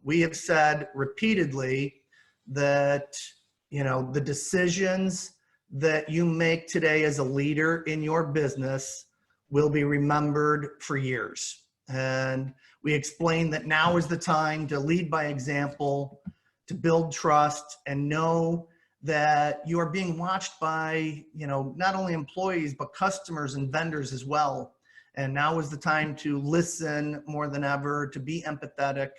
we have said repeatedly that, the decisions that you make today as a leader in your business will be remembered for years. And we explained that now is the time to lead by example, to build trust, and know that you are being watched by, not only employees, but customers and vendors as well. And now is the time to listen more than ever, to be empathetic,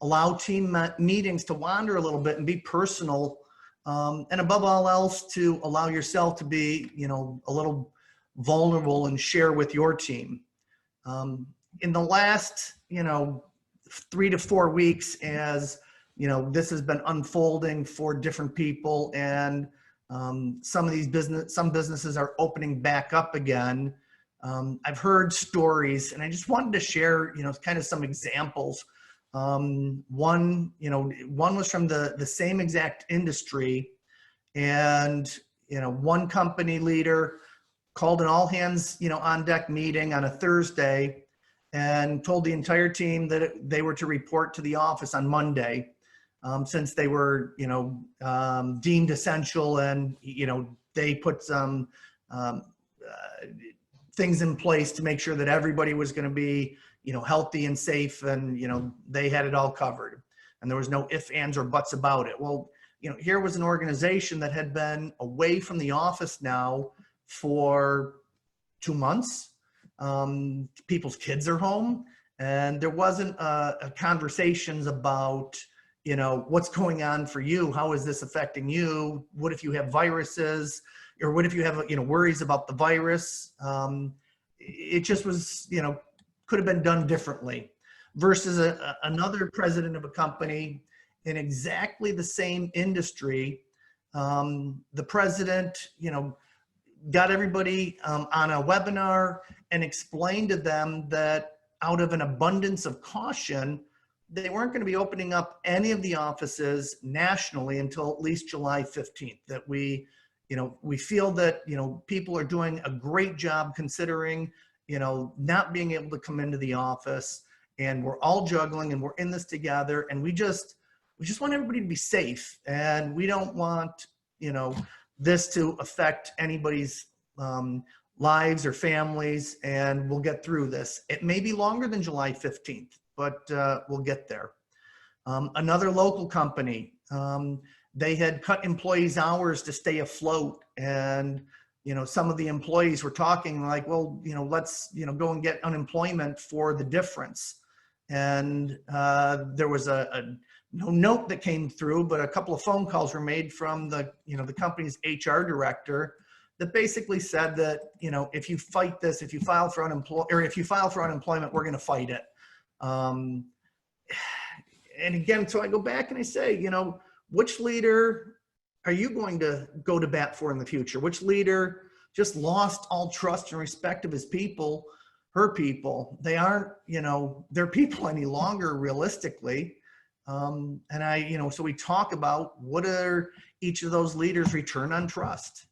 allow team meetings to wander a little bit and be personal. And above all else, to allow yourself to be, a little vulnerable and share with your team. In the last, 3 to 4 weeks, as this has been unfolding for different people, and some businesses are opening back up again. I've heard stories, and I just wanted to share, kind of some examples. One was from the same exact industry, and one company leader called an all hands on deck meeting on a Thursday and told the entire team that they were to report to the office on Monday, since they were deemed essential, and they put some things in place to make sure that everybody was going to be healthy and safe, and they had it all covered, and there was no ifs, ands, or buts about it. Well, here was an organization that had been away from the office now for 2 months. People's kids are home, and there wasn't a conversations about what's going on for you, how is this affecting you, what if you have viruses, or what if you have worries about the virus. It just was could have been done differently, versus another president of a company in exactly the same industry. The president, got everybody on a webinar and explained to them that out of an abundance of caution, they weren't going to be opening up any of the offices nationally until at least July 15th. That we feel that, people are doing a great job considering, not being able to come into the office, and we're all juggling, and we're in this together, and we just want everybody to be safe, and we don't want, this to affect anybody's lives or families, and we'll get through this. It may be longer than July 15th, but we'll get there. Another local company, they had cut employees' hours to stay afloat, and some of the employees were talking like, well, let's go and get unemployment for the difference. And there was no note that came through, but a couple of phone calls were made from the company's HR director that basically said that if you fight this, if you file for unemployment, we're going to fight it. And again, so I go back and I say, which leader are you going to go to bat for in the future? Which leader just lost all trust and respect of his people, her people? They aren't, their people any longer, realistically. And so we talk about what are each of those leaders' return on trust.